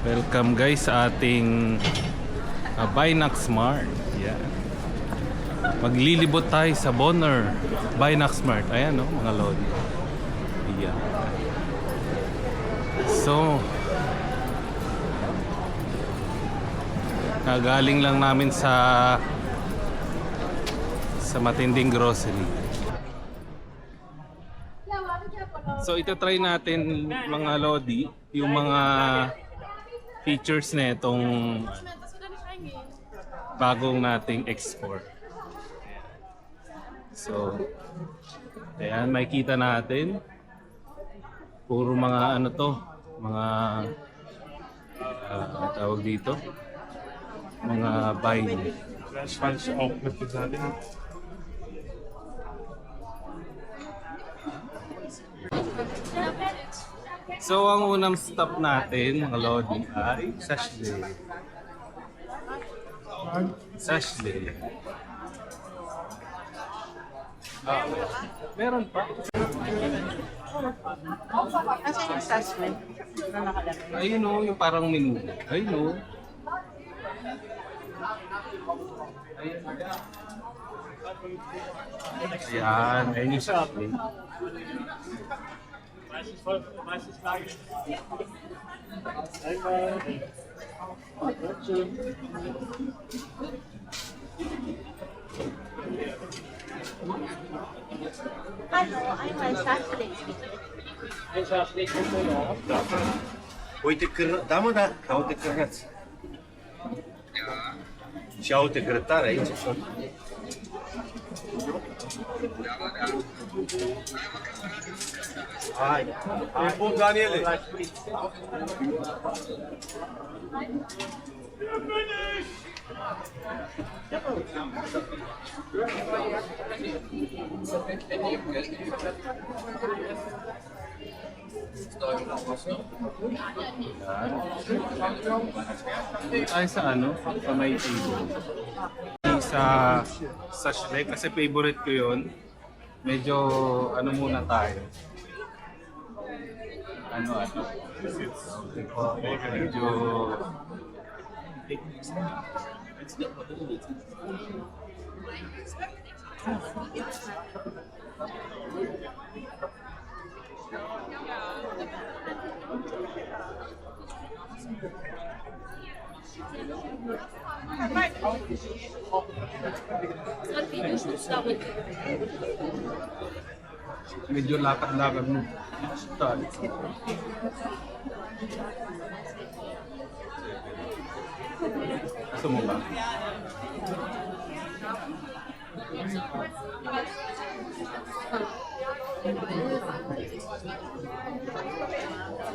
Welcome guys sa ating Binax Mart. Yeah. Maglilibot tayo sa Bonner Binax Mart. Ayan no, mga lodi. Yeah. So, kagaling lang namin sa matinding grocery. So ito try natin mga lodi yung mga features na itong bagong nating export. So ayan, makikita natin puro mga ano to, mga tawag dito, mga vine. So ang unang stop natin mga lodi ay Sashle. Sashle. Meron pa. Kasi yung Sashle na nakalagay. Ayun o, yung parang menu. Ayun o. Ayan, ayun yung Sashle. Ano? Ay, may Sashle. Uite da mă, da, caute cărăți. Și au uite grătare aici. Hai, hai, bun, Daniele. Ay sa ano? Sa may table. Sa Shrek kasi favorite ko yun. Medyo ano muna tayo. Ano. Medyo medyo lakad-lakad mo. Gusto mo ba?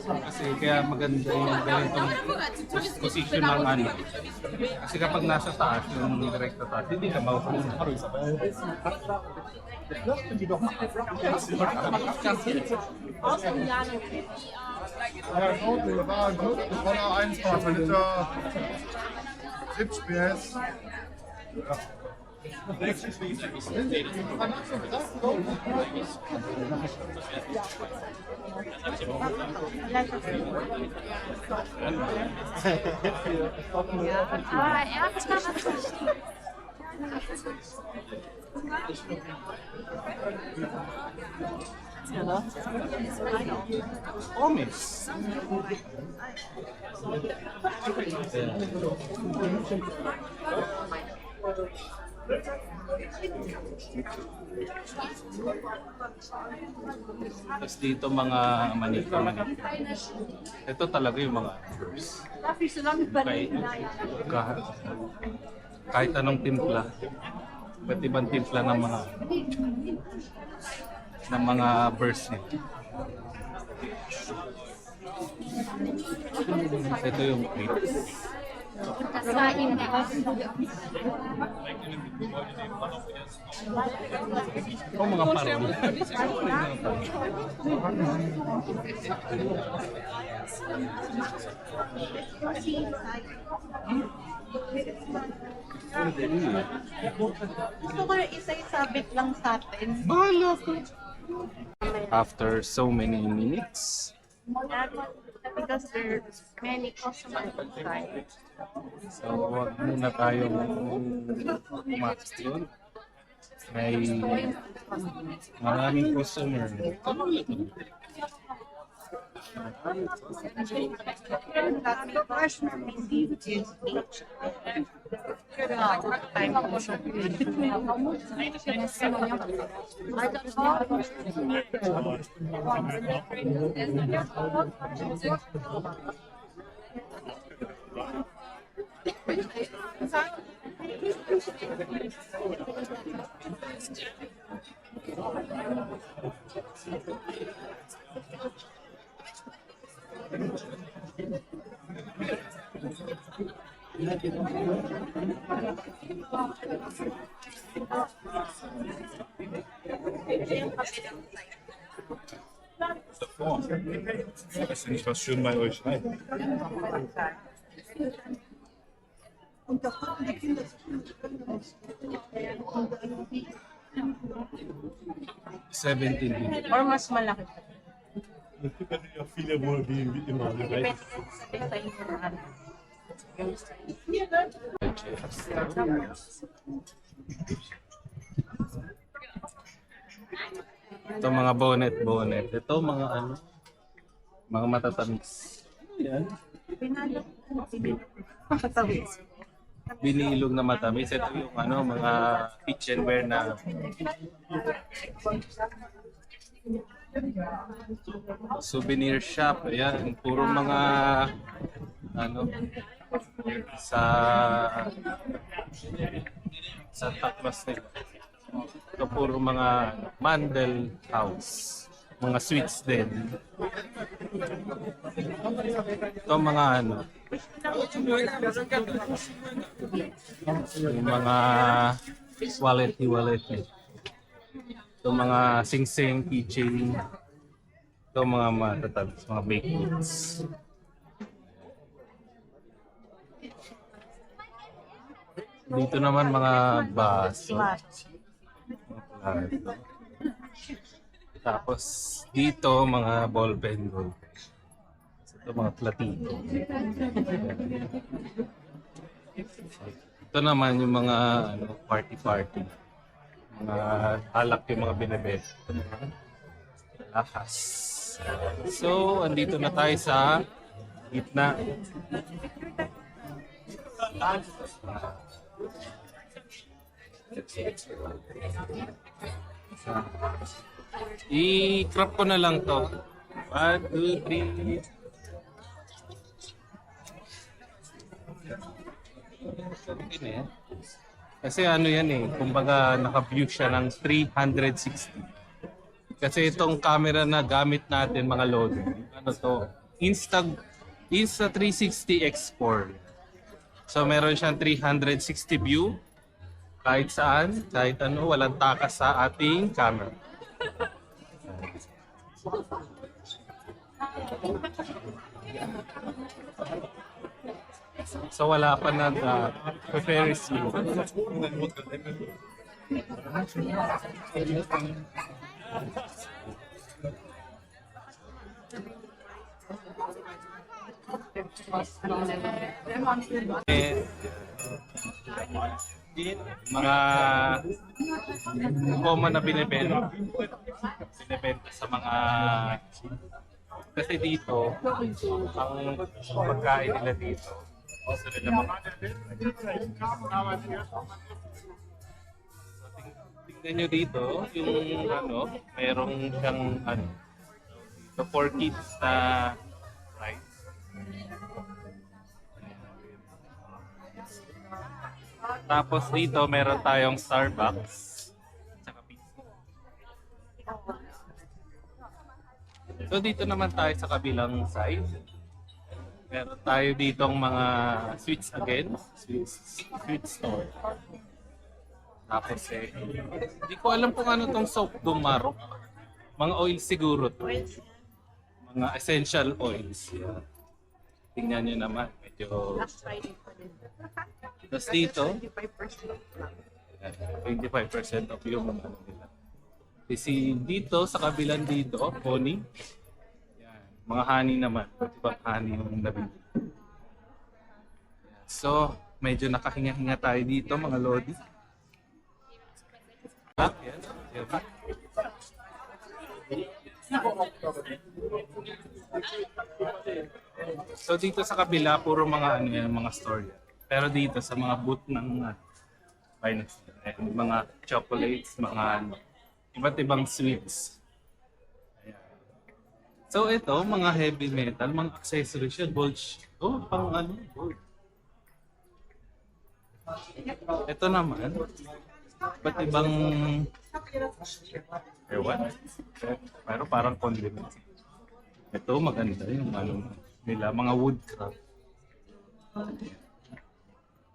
Kasi kaya maganda yung ganitong position ng ano. Kasi kapag nasa taas, yung direct na taas, hindi ka maupunin. Ja, gut, wir waren gut. Voller Einsparung. Wenn ich da 70 PS. Ah, erstmal was Omis. Tapos dito mga manito. Ito talaga yung mga herbs. Kahit anong timpla. Iba't ibang timpla ng mga burst nito. Ito yung plate. Oh, mga parang. Gusto ko yung isa-isabit lang sa atin. Bahala ko. After so many minutes, because there's many customers inside. So, wag muna tayong umakas doon. May maraming customer. Ich weiß nicht, was schön bei euch rein. Or mas malaki. Es gibt natürlich auch viele, wo die wie immer Depende rein. yan sa inyo ng ano. Yung size. Ito mga bonnet. Ito mga ano, mga matatamis. Yan. Pinalo. Makatawis. Binilog na matamis. Ito yung ano, mga kitchenware na souvenir shop. Ayan, puro mga ano sa takmas nila. Ito puro mga Mandel House. Mga sweets din. Ito mga ano, yung mga wallet. Ito mga sing-sing, keychain. Ito mga matatamis, mga baked goods. Dito naman mga baso. Mga plato. Tapos dito mga ballpen. Ito mga platito. Ito naman yung mga ano, party. Mga alak yung mga binibenta. Ito mga lakas. So, andito na tayo sa gitna. I-crop ko na lang to. 1, 2, 3. Okay. Kasi ano yan eh, kumbaga naka-view siya ng 360. Kasi itong camera na gamit natin mga lodi, ano to, Insta360 X4. So meron siyang 360 view, kahit saan, kahit ano, walang takas sa ating camera. So wala pa nag-Ferris wheel. Mga common na binibenta sa mga kasi dito ang pagkain nila dito gusto nila tingnan nyo dito yung ano merong siyang ano dito for kids na rice. Tapos dito meron tayong Starbucks tsaka pizza. So dito naman tayo sa kabilang side. Meron tayo ditong mga sweets again, sweet store. Tapos hindi ko alam kung ano tong soap Dumaro. Mga oil siguro to. Mga essential oils. Yeah. Tingnan nyo naman, medyo tapos dito, 25% off yung ano nila. Kasi dito, sa kabilang dito, Pony, yan, Mga honey naman. Ibang honey yung nabili. So, medyo nakahinga-hinga tayo dito mga lodi. Yan. So dito sa kabila, puro mga ano yan, mga store yan. Pero dito sa mga booth ng finance, mga chocolates, mga ano, iba't ibang sweets. Ayan. So ito, mga heavy metal, mga accessories siya, gold. Oh, pang ano, gold. Ito naman, iba't ibang ewan. Pero parang condiments. Ito maganda yung ano nila, mga woodcraft.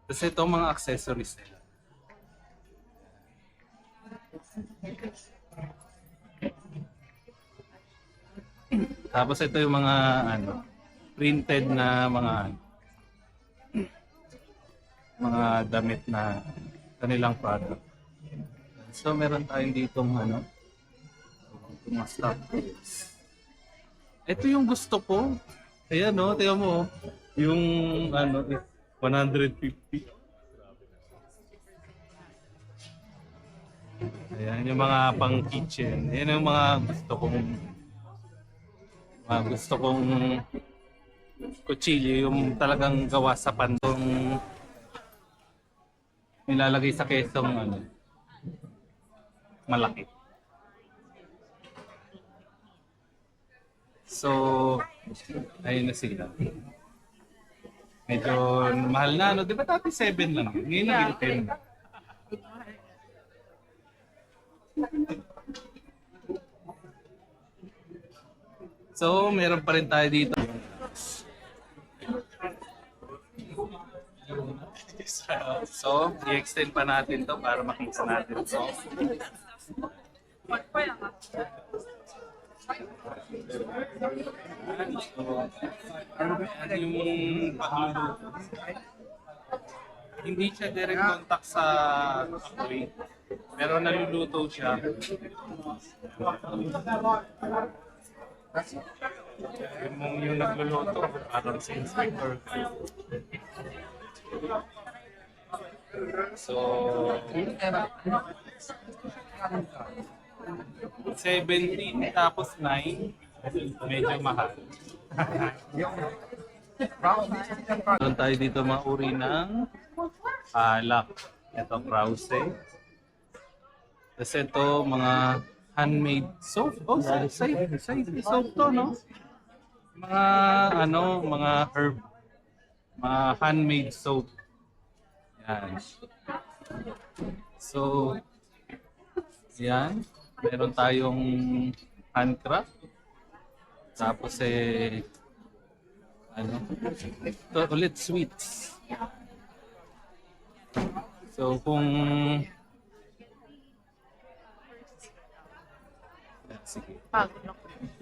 Tapos ito mga accessories nila. Tapos ito yung mga ano, printed na mga damit na kanilang product. So meron tayong ditong ano, mga stock goods. Ito yung gusto ko. Ayan no, tingnan mo. Yung ano, 150. Ayan, yung mga pang kitchen. Ayan yung mga gusto kong kutsilyo, yung talagang gawa sa pantong nilalagay sa kesong ano, malaki. So, ayun na sila. Medyo mahal na, no? Di ba dati 7 lang? Ngayon naging 10 na. So, meron pa rin tayo dito. So, i-extend pa natin to para makita natin. So, yung pagluluto. Hindi siya direct contact sa apoy, pero naluluto siya. Yung nagluluto, parang si Inspector. So, 17 tapos 9, medyo mahal. Meron tayo dito mga uri ng alak. Ito, Krause. Tapos ito, mga handmade soap. Oh, side soap to, no? Mga, ano, mga herb. Mga handmade soap. Yan. So, yan. Meron tayong handcraft. Tapos ano, ito ulit sweets. So kung sige,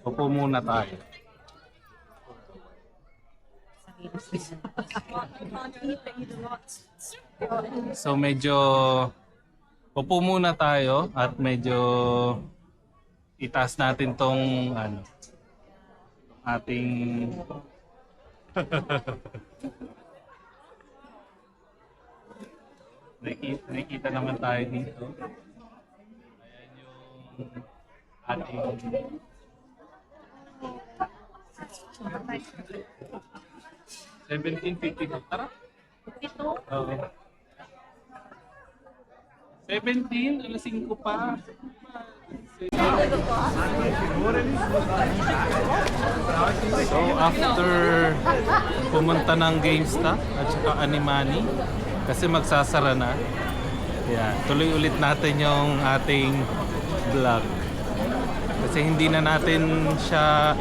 upo muna tayo. So medyo upo muna tayo at medyo itaas natin tong ano, ating nakikita naman tayo dito. Ayan yung ating 1752. Tara. Oo. 17, alas 5 pa. So after pumunta ng GameStop at saka Animani kasi magsasara na. Yeah, tuloy ulit natin yung ating vlog. Kasi hindi na natin siya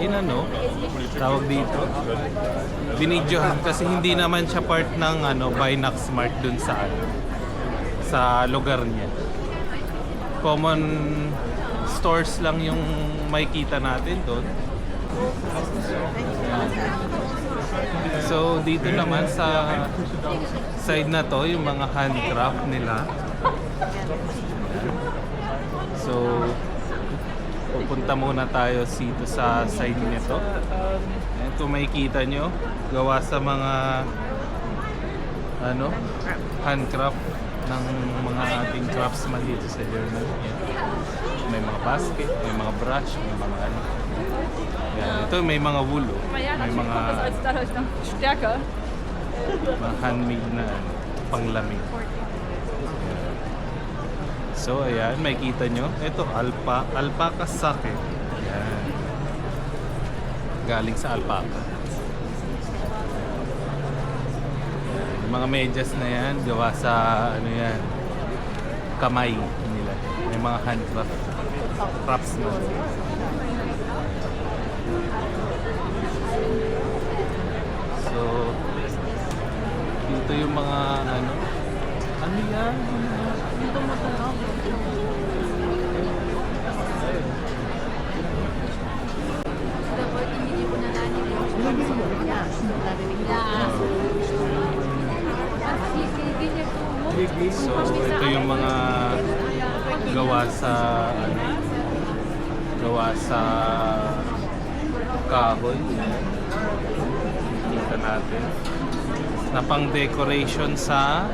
tawag dito. Binidyohan kasi hindi naman siya part ng Binax Mart dun sa lugar niya. Common stores lang yung makikita natin doon. So dito naman sa side na to yung mga handcraft nila. So pupunta muna tayo dito sa side nito. Ayan, kung makikita nyo, gawa sa mga handcraft ng mga ating craftsman dito sa Germany. Ayan. May mga basket, may mga brush, may mga ano. Ayan, ito may mga wool, oh. Maar ja, May natuurlijk mga, komt dat uit daaruit dan sterker. mga handmade na panglamig. So ayan, makikita nyo. Ito, alpaca sake. Ayan. Galing sa alpaca. Yung mga medyas na yan, gawa sa kamay nila. May mga handcraft craftsman. So, dito yung mga ano yan? Dito mo tanong. So, ito yung mga gawa sa kahoy. Kita natin. Na pang decoration sa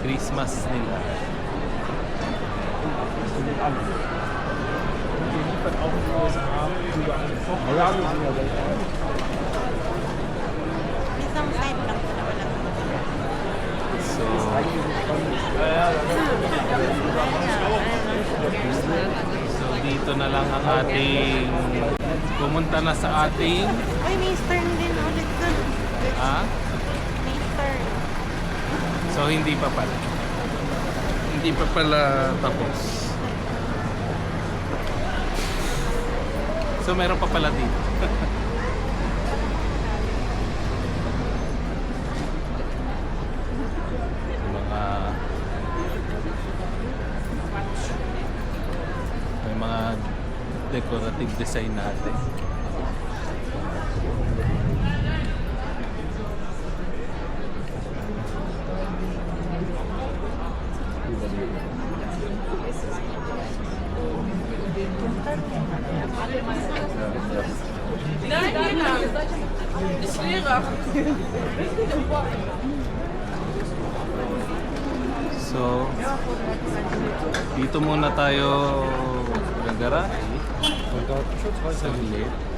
Christmas nila. Isang side lang po na walang So, so dito na lang ang ating pumunta na sa ating Uy, may stern din ulit dun. May stern. So hindi pa pala. Hindi pa pala tapos. So meron pa pala dito. May mga decorative design natin. So, dito muna tayo gagarahe. Saglit.